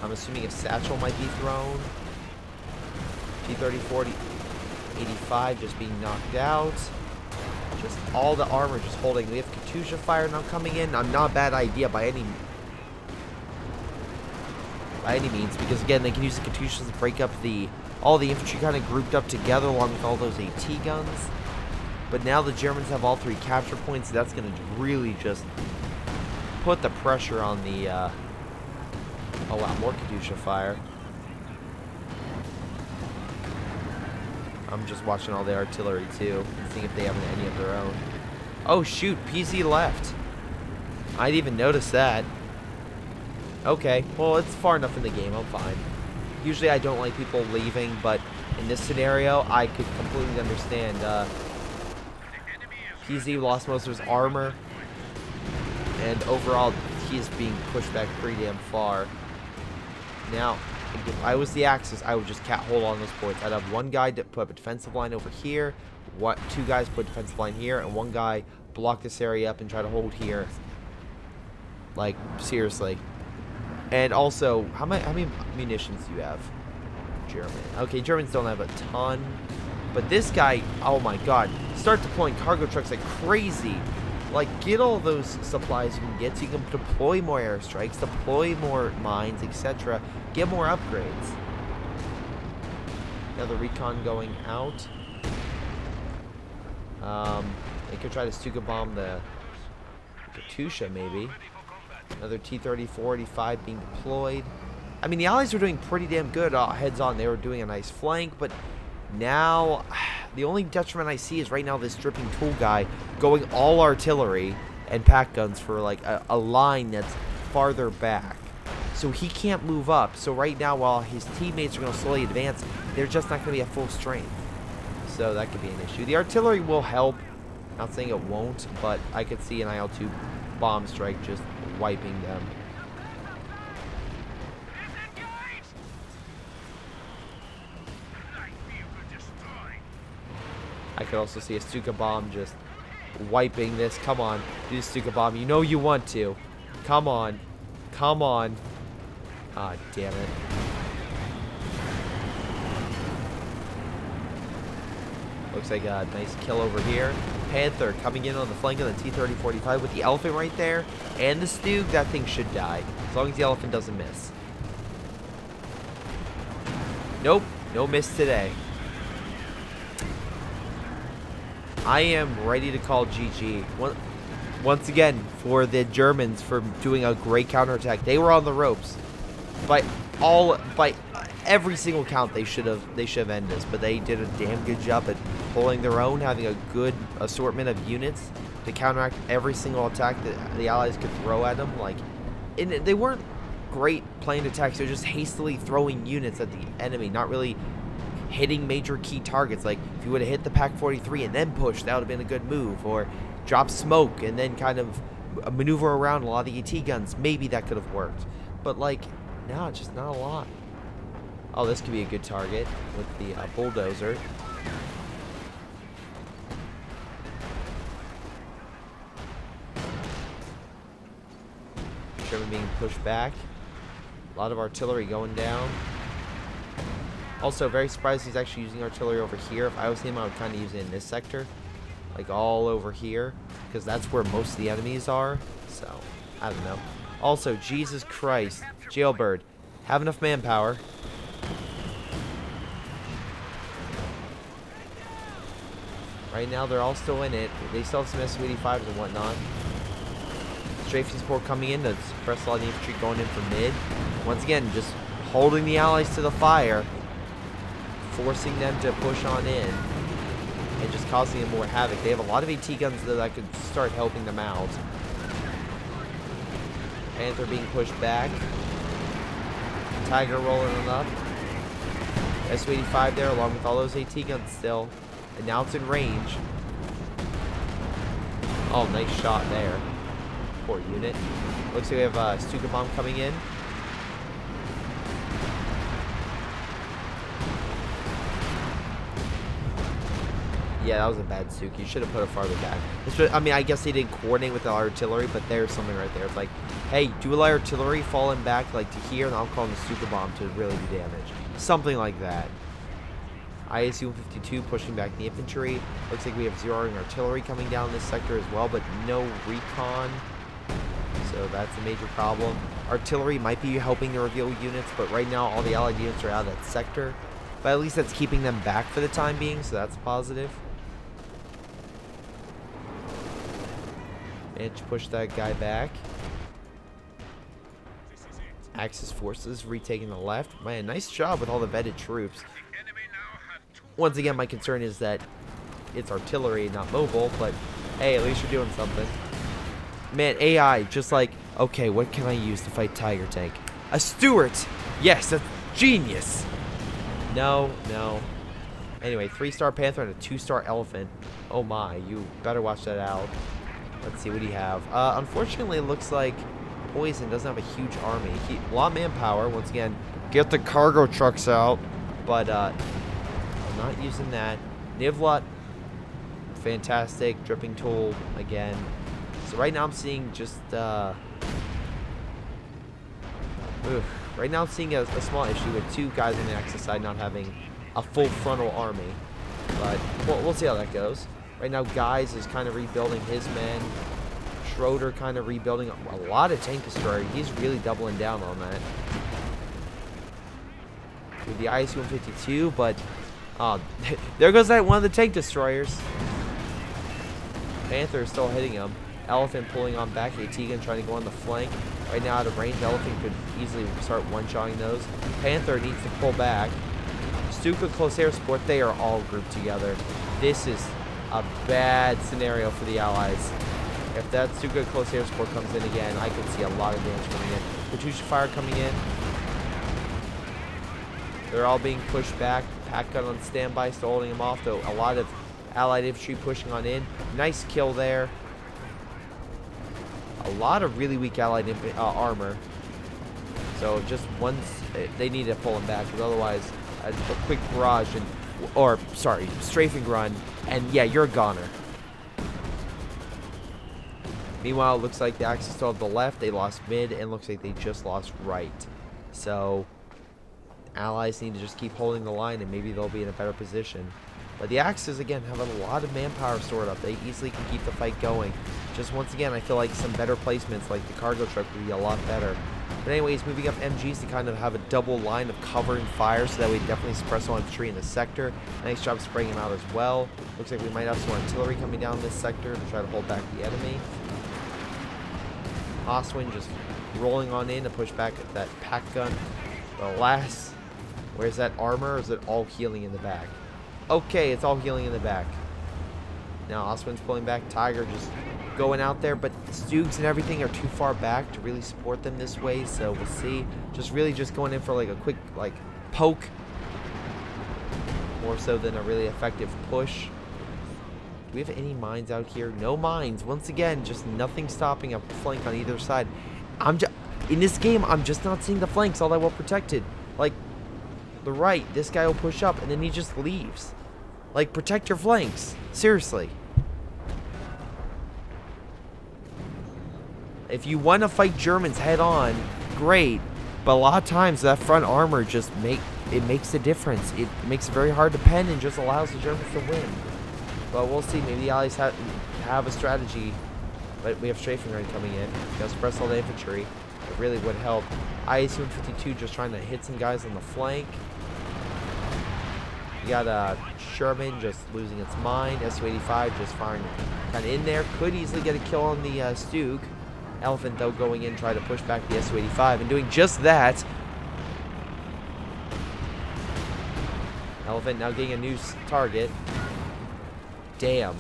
I'm assuming a satchel might be thrown. T-30, 85 just being knocked out. Just all the armor just holding. We have Katyusha fire now coming in. Not a bad idea by any means, because again they can use the Katyushas to break up all the infantry kind of grouped up together along with all those AT guns. But now the Germans have all 3 capture points. That's going to really just put the pressure on the oh wow, more Katyusha fire. I'm just watching all the artillery too, and seeing if they have any of their own. Oh shoot, PZ left. I didn't even notice that. Okay, well it's far enough in the game, I'm fine. Usually I don't like people leaving, but in this scenario, I could completely understand. PZ lost most of his armor, and overall, he's being pushed back pretty damn far. Now, if I was the Axis, I would just hold on those points. I'd have one guy to put up a defensive line over here, 2 guys put a defensive line here, and 1 guy block this area up and try to hold here. Like, seriously. And also, how many munitions do you have? German. Okay, Germans don't have a ton. But this guy, oh my god, start deploying cargo trucks like crazy. Like, get all those supplies you can get so you can deploy more airstrikes, deploy more mines, etc. Get more upgrades. Another recon going out. They could try to Stuka bomb the Katyusha, maybe. Another T-30, 485 being deployed. I mean, the Allies were doing pretty damn good heads on. They were doing a nice flank, but now the only detriment I see is right now this dripping tool guy going all artillery and pack guns for like a line that's farther back. So he can't move up. So right now, while his teammates are going to slowly advance, they're just not going to be at full strength. So that could be an issue. The artillery will help. Not saying it won't, but I could see an IL-2 bomb strike just wiping them. I could also see a Stuka bomb just wiping this. Come on, do the Stuka bomb. You know you want to. Come on. Come on. Ah, damn it. Looks like a nice kill over here. Panther coming in on the flank of the T-30-45 with the Elephant right there. And the Stug, that thing should die. As long as the Elephant doesn't miss. Nope. No miss today. I am ready to call GG. Once again, for the Germans for doing a great counterattack. They were on the ropes. By every single count, they should have ended this, but they did a damn good job at holding their own, having a good assortment of units to counteract every single attack that the Allies could throw at them. Like, and they weren't great planned attacks. They were just hastily throwing units at the enemy, not really hitting major key targets. Like, if you would have hit the Pac 43 and then pushed, that would have been a good move. Or drop smoke and then kind of maneuver around a lot of the AT guns. Maybe that could have worked. But, like, no, just not a lot. Oh, this could be a good target with the bulldozer. Sherman being pushed back. A lot of artillery going down. Also, very surprised he's actually using artillery over here. If I was him, I would kind of use it in this sector. Like all over here. Because that's where most of the enemies are. So, I don't know. Also, Jesus Christ. Jailbird. Have enough manpower. Right now, they're all still in it. They still have some Su-85s and whatnot. Strafing support coming in to suppress a lot of the infantry going in from mid. Once again, just holding the Allies to the fire. Forcing them to push on in. And just causing them more havoc. They have a lot of AT guns that could start helping them out. Panther being pushed back. Tiger rolling it up. Su-85 there along with all those AT guns still. And now it's in range. Oh, nice shot there. Poor unit. Looks like we have a Stuka bomb coming in. Yeah, that was a bad Stuka. You should have put it farther back. I mean, I guess they didn't coordinate with the artillery, but there's something right there. It's like, hey, dual artillery falling back like to here, and I'm calling the Stuka bomb to really do damage. Something like that. ISU-152 pushing back the infantry. Looks like we have zeroing artillery coming down this sector as well, but no recon. So that's a major problem. Artillery might be helping the reveal units, but right now all the Allied units are out of that sector. But at least that's keeping them back for the time being, so that's positive. Managed to push that guy back. Axis forces retaking the left. Man, nice job with all the vetted troops. Once again, my concern is that it's artillery, not mobile, but hey, at least you're doing something. Man, AI, just like, okay, what can I use to fight Tiger Tank? A Stuart! Yes, that's genius! No, no. Anyway, 3-star Panther and a 2-star Elephant. Oh my, you better watch that out. Let's see, what do you have? Unfortunately, it looks like Poison doesn't have a huge army. A lot of manpower, once again. Get the cargo trucks out. But, not using that. Nivlot, fantastic. Dripping tool again. So right now I'm seeing just right now I'm seeing a small issue with 2 guys on the Axis side not having a full frontal army. But we'll see how that goes. Right now Guys is kind of rebuilding his men. Schroeder kind of rebuilding a lot of tank destroyer. He's really doubling down on that. With the ISU-152, but there goes that one of the tank destroyers. Panther is still hitting him. Elephant pulling on back. AT gun trying to go on the flank. Right now out of range. Elephant could easily start one-shotting those. Panther needs to pull back. Stuka close air support. They are all grouped together. This is a bad scenario for the Allies. If that Stuka close air support comes in again, I could see a lot of damage coming in. Katusha fire coming in. They're all being pushed back. Pack gun on standby, still holding them off, though a lot of Allied infantry pushing on in. Nice kill there. A lot of really weak Allied armor. So just once they need to pull them back, because otherwise a quick barrage and, or sorry, strafing run, and yeah, you're a goner. Meanwhile, it looks like the Axis still have the left. They lost mid, and looks like they just lost right. So Allies need to just keep holding the line, and maybe they'll be in a better position. But the Axis, again, have a lot of manpower stored up. They easily can keep the fight going. Just once again, I feel like some better placements, like the cargo truck, would be a lot better. But anyways, moving up MGs to kind of have a double line of cover and fire, so that we definitely suppress all infantry in the sector. Nice job spraying him out as well. Looks like we might have some artillery coming down this sector to try to hold back the enemy. Oswin just rolling on in to push back at that pack gun. But alas, where's that armor, or is it all healing in the back? Okay, it's all healing in the back. Now Oswin's pulling back. Tiger just going out there, but Stoogs and everything are too far back to really support them this way, so we'll see. Just really just going in for like a quick like poke, more so than a really effective push. Do we have any mines out here? No mines. Once again, just nothing stopping a flank on either side. In this game, I'm just not seeing the flanks all that well protected. Like the right, this guy will push up and then he just leaves. Like, protect your flanks. Seriously. If you want to fight Germans head on, great. But a lot of times that front armor just makes a difference. It makes it very hard to pen and just allows the Germans to win. But we'll see. Maybe the Allies have a strategy. But we have strafing right coming in. Gonna suppress all the infantry. It really would help. ISU-52 just trying to hit some guys on the flank. You got Sherman just losing its mind. Su-85 just firing kind of in there. Could easily get a kill on the Stug. Elephant, though, going in, try to push back the Su-85 and doing just that. Elephant now getting a new target. Damn.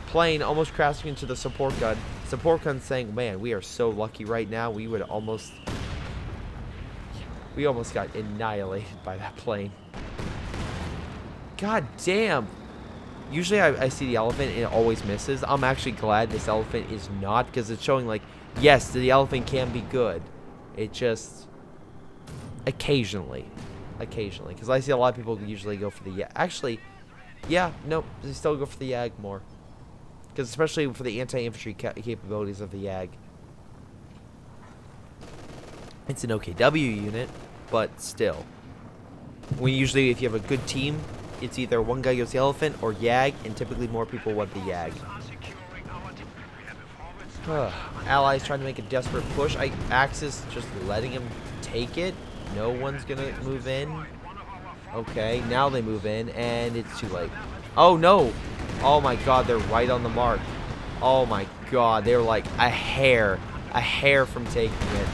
Plane almost crashing into the support gun. Support gun saying, man, we are so lucky right now. We almost got annihilated by that plane. God damn. Usually I see the elephant and it always misses. I'm actually glad this elephant is not, because it's showing like, yes, the elephant can be good. It just occasionally. Because I see a lot of people usually go for the YAG. Actually, yeah, nope, they still go for the YAG more. Because especially for the anti-infantry capabilities of the YAG. It's an OKW unit, but still. Usually if you have a good team, it's either one guy goes the elephant or YAG, and typically more people want the YAG. Allies trying to make a desperate push. Axis just letting him take it. No one's gonna move in. Okay, now they move in, and it's too late. Oh no! Oh my god, they're right on the mark. Oh my god, they're like a hair from taking it.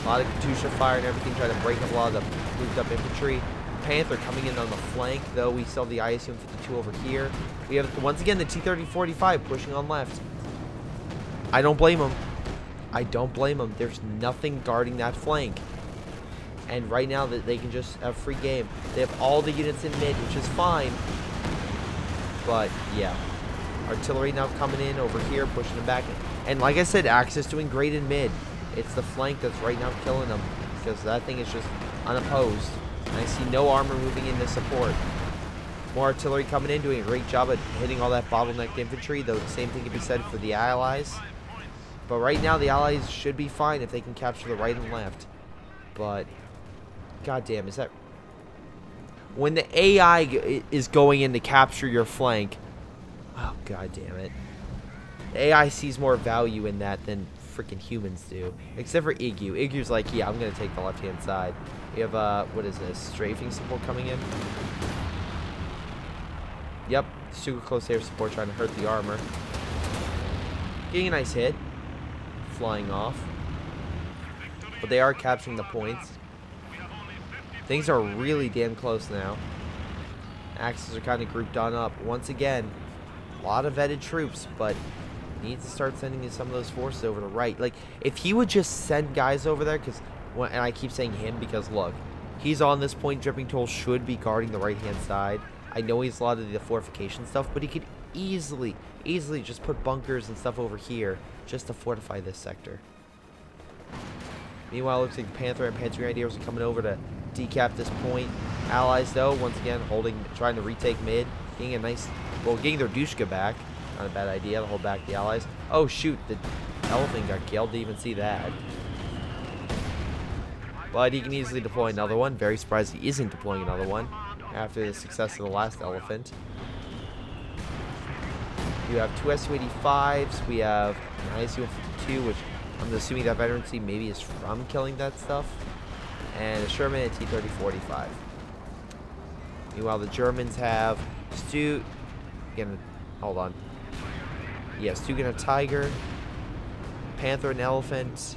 A lot of Katusha fire and everything, trying to break up a lot of the moved up infantry. Panther coming in on the flank, though. We still have the ISU-52 over here. We have, once again, the T-30-45 pushing on left. I don't blame them. There's nothing guarding that flank. And right now, they can just have free game. They have all the units in mid, which is fine. But, yeah. Artillery now coming in over here, pushing them back. And like I said, Axis doing great in mid. It's the flank that's right now killing them, because that thing is just unopposed. And I see no armor moving into support. More artillery coming in, doing a great job at hitting all that bottlenecked infantry, though the same thing can be said for the Allies. But right now, the Allies should be fine if they can capture the right and left. But, goddamn, is that... When the AI is going in to capture your flank... Oh, goddamn it. The AI sees more value in that than freaking humans do. Except for Igu. Igu's like, yeah, I'm going to take the left-hand side. We have, what is this? Strafing support coming in? Yep. Super close air support trying to hurt the armor. Getting a nice hit. Flying off. But they are capturing the points. Things are really damn close now. Axes are kind of grouped on up. Once again, a lot of vetted troops, but needs to start sending some of those forces over to right. Like, if he would just send guys over there, because, and I keep saying him because, look, he's on this point. Dripping Toll should be guarding the right-hand side. I know he's a lot of the fortification stuff, but he could easily just put bunkers and stuff over here just to fortify this sector. Meanwhile, it looks like the Panther and Panther Grenadiers are coming over to decap this point. Allies, though, once again, trying to retake mid. Getting a nice, well, getting their Dushka back. Not a bad idea to hold back the Allies. Oh, shoot, the elephant got killed. Didn't even see that. But he can easily deploy another one. Very surprised he isn't deploying another one after the success of the last elephant. You have two Su-85s. We have an ISU-52 52, which I'm assuming that veterancy maybe is from killing that stuff. And a Sherman at T-30-45. Meanwhile, the Germans have Stu. Again, hold on. Yeah, Stug and a Tiger. Panther and Elephant.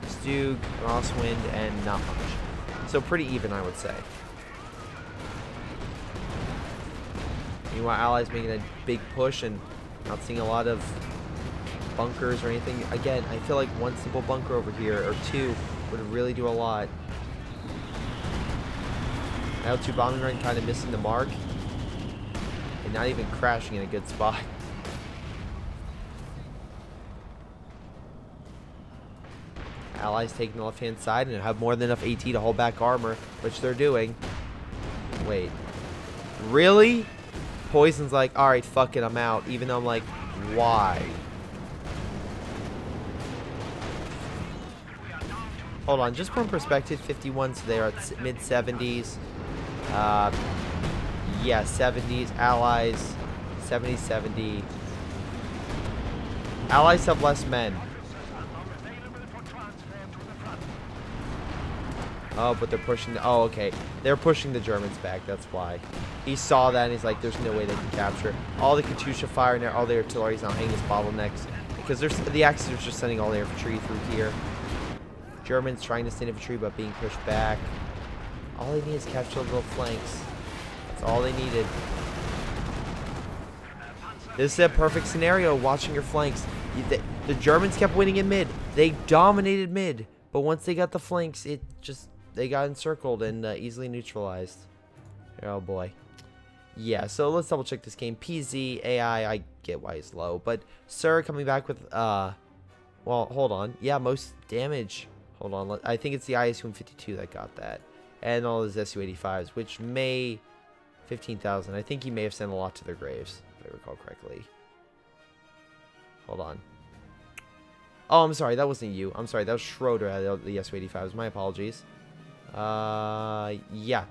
Stug, Crosswind, and not much. So pretty even, I would say. Meanwhile, Allies making a big push and not seeing a lot of bunkers or anything. Again, I feel like one simple bunker over here, or two, would really do a lot. L2 bombing run kind of missing the mark. And not even crashing in a good spot. Allies taking the left-hand side and have more than enough AT to hold back armor, which they're doing. Wait. Really? Poison's like, alright, fuck it, I'm out. Even though I'm like, why? Hold on, just from perspective, 51, so they're at mid-70s. Yeah, 70s. Allies, 70, 70. Allies have less men. Oh, but they're pushing the... Oh, okay. They're pushing the Germans back, that's why. He saw that, and he's like, there's no way they can capture it. All the Katyusha fire in there, all the artillery is now hanging as bottlenecks. Because the Axis are just sending all the infantry through here. Germans trying to send infantry, but being pushed back. All they need is capture the little flanks. That's all they needed. This is a perfect scenario, watching your flanks. The Germans kept winning in mid. They dominated mid. But once they got the flanks, it just... They got encircled and easily neutralized. Oh boy. Yeah, so let's double check this game. PZ, AI, I get why he's low. But Sir coming back with, well, hold on. Yeah, most damage. Hold on. I think it's the IS-152 that got that. And all his Su-85s, which may... 15,000. I think he may have sent a lot to their graves, if I recall correctly. Hold on. Oh, I'm sorry. That wasn't you. I'm sorry. That was Schroeder at the Su-85s. My apologies. Yeah.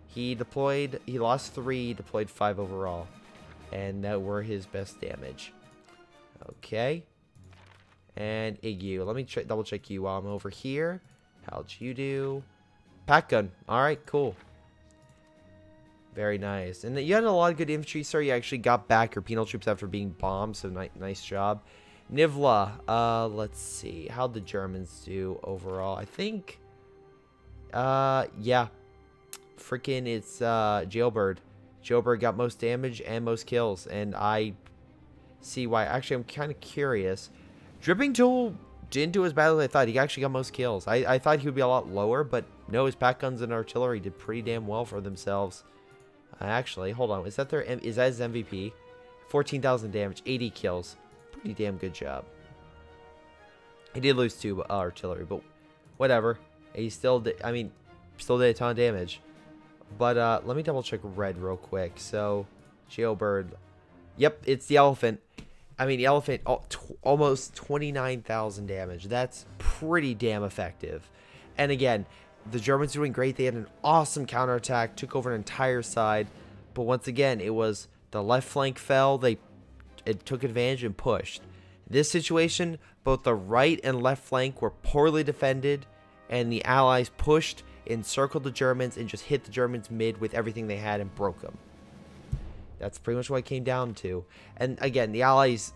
He deployed... He lost 3, deployed 5 overall. And that were his best damage. Okay. And Igu. Let me double check you while I'm over here. How'd you do? Pack gun. Alright, cool. Very nice. And you had a lot of good infantry, sir. You actually got back your penal troops after being bombed, so nice job. Nivla. Let's see. How'd the Germans do overall? I think... yeah. Freaking, it's, Jailbird. Jailbird got most damage and most kills, and I see why. Actually, I'm kind of curious. Dripping Tool didn't do as bad as I thought. He actually got most kills. I thought he would be a lot lower, but no, his pack guns and artillery did pretty damn well for themselves. Actually, hold on. Is that his MVP? 14,000 damage, 80 kills. Pretty damn good job. He did lose 2 artillery, but whatever. He still did, I mean, still did a ton of damage. But let me double check red real quick. So, Jailbird. Yep, it's the Elephant. I mean, the Elephant, almost 29,000 damage. That's pretty damn effective. And again, the Germans doing great. They had an awesome counterattack, took over an entire side. But once again, it was the left flank fell. It took advantage and pushed. This situation, both the right and left flank were poorly defended. And the Allies pushed, encircled the Germans, and just hit the Germans mid with everything they had and broke them. That's pretty much what it came down to. And again, the Allies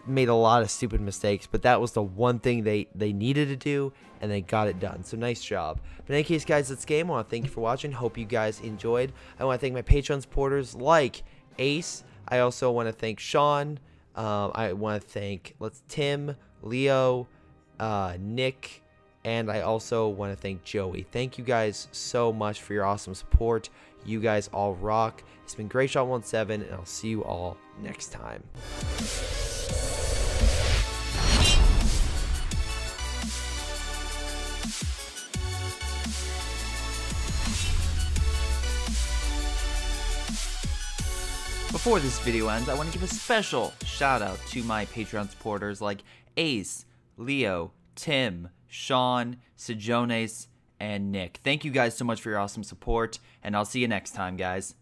made a lot of stupid mistakes, but that was the one thing they needed to do, and they got it done. So nice job. But in any case, guys, that's game. I want to thank you for watching. Hope you guys enjoyed. I want to thank my Patreon supporters like Ace. I also want to thank Sean. I want to thank Tim, Leo, Nick, and I also want to thank Joey. Thank you guys so much for your awesome support. You guys all rock. It's been Greyshot17, and I'll see you all next time. Before this video ends, I want to give a special shout out to my Patreon supporters like Ace, Leo, Tim, Sean, Sejones, and Nick. Thank you guys so much for your awesome support, and I'll see you next time, guys.